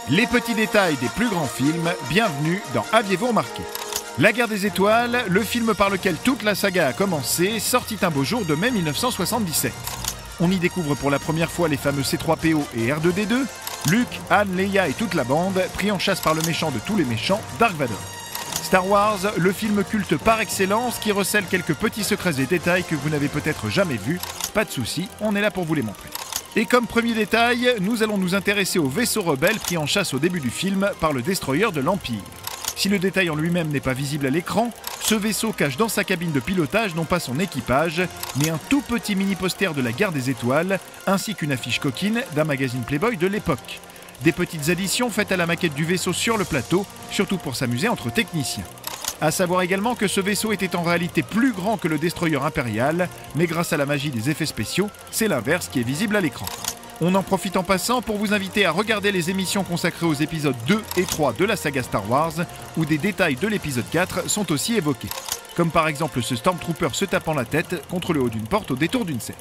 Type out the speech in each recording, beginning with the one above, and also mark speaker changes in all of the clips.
Speaker 1: Les petits détails des plus grands films, bienvenue dans Aviez-vous remarqué ? La guerre des étoiles, le film par lequel toute la saga a commencé, sortit un beau jour de mai 1977. On y découvre pour la première fois les fameux C3PO et R2D2, Luke, Han, Leia et toute la bande, pris en chasse par le méchant de tous les méchants, Dark Vador. Star Wars, le film culte par excellence qui recèle quelques petits secrets et détails que vous n'avez peut-être jamais vus. Pas de soucis, on est là pour vous les montrer. Et comme premier détail, nous allons nous intéresser au vaisseau rebelle pris en chasse au début du film par le destroyer de l'Empire. Si le détail en lui-même n'est pas visible à l'écran, ce vaisseau cache dans sa cabine de pilotage non pas son équipage, mais un tout petit mini-poster de la guerre des étoiles, ainsi qu'une affiche coquine d'un magazine Playboy de l'époque. Des petites additions faites à la maquette du vaisseau sur le plateau, surtout pour s'amuser entre techniciens. À savoir également que ce vaisseau était en réalité plus grand que le destroyer impérial, mais grâce à la magie des effets spéciaux, c'est l'inverse qui est visible à l'écran. On en profite en passant pour vous inviter à regarder les émissions consacrées aux épisodes 2 et 3 de la saga Star Wars, où des détails de l'épisode 4 sont aussi évoqués. Comme par exemple ce Stormtrooper se tapant la tête contre le haut d'une porte au détour d'une scène.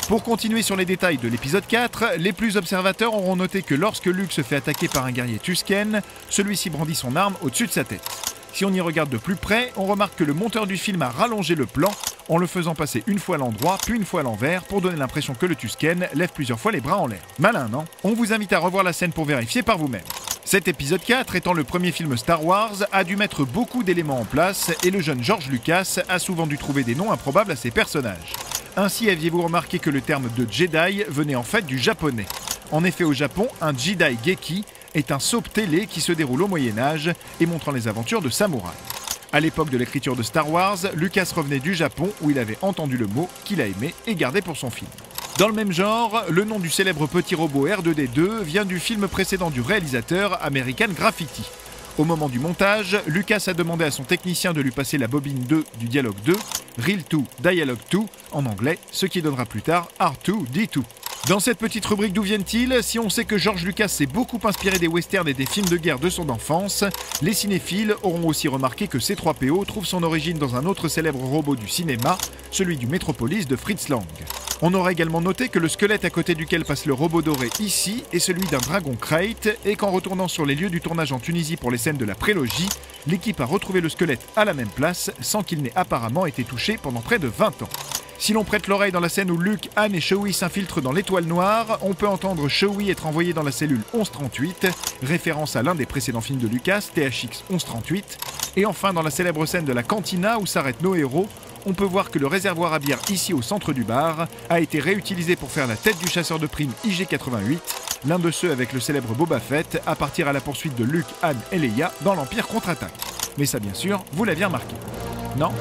Speaker 1: Pour continuer sur les détails de l'épisode 4, les plus observateurs auront noté que lorsque Luke se fait attaquer par un guerrier Tusken, celui-ci brandit son arme au-dessus de sa tête. Si on y regarde de plus près, on remarque que le monteur du film a rallongé le plan en le faisant passer une fois à l'endroit puis une fois à l'envers pour donner l'impression que le Tusken lève plusieurs fois les bras en l'air. Malin, non ? On vous invite à revoir la scène pour vérifier par vous-même. Cet épisode 4, étant le premier film Star Wars, a dû mettre beaucoup d'éléments en place et le jeune George Lucas a souvent dû trouver des noms improbables à ses personnages. Ainsi aviez-vous remarqué que le terme de Jedi venait en fait du japonais. En effet, au Japon, un Jidai Geki est un soap télé qui se déroule au Moyen-Âge et montrant les aventures de samouraïs. À l'époque de l'écriture de Star Wars, Lucas revenait du Japon où il avait entendu le mot qu'il a aimé et gardé pour son film. Dans le même genre, le nom du célèbre petit robot R2D2 vient du film précédent du réalisateur American Graffiti. Au moment du montage, Lucas a demandé à son technicien de lui passer la bobine 2 du dialogue 2, Reel 2, Dialogue 2 en anglais, ce qui donnera plus tard R2D2. Dans cette petite rubrique D'où viennent-ils, si on sait que George Lucas s'est beaucoup inspiré des westerns et des films de guerre de son enfance, les cinéphiles auront aussi remarqué que C3PO trouve son origine dans un autre célèbre robot du cinéma, celui du Metropolis de Fritz Lang. On aura également noté que le squelette à côté duquel passe le robot doré ici est celui d'un dragon Krayt et qu'en retournant sur les lieux du tournage en Tunisie pour les scènes de la prélogie, l'équipe a retrouvé le squelette à la même place sans qu'il n'ait apparemment été touché pendant près de 20 ans. Si l'on prête l'oreille dans la scène où Luke, Han et Chewie s'infiltrent dans l'étoile noire, on peut entendre Chewie être envoyé dans la cellule 1138, référence à l'un des précédents films de Lucas, THX 1138. Et enfin, dans la célèbre scène de la cantina où s'arrêtent nos héros, on peut voir que le réservoir à bière ici au centre du bar a été réutilisé pour faire la tête du chasseur de primes IG-88, l'un de ceux avec le célèbre Boba Fett, à partir à la poursuite de Luke, Han et Leia dans l'Empire contre-attaque. Mais ça bien sûr, vous l'aviez remarqué. Non ?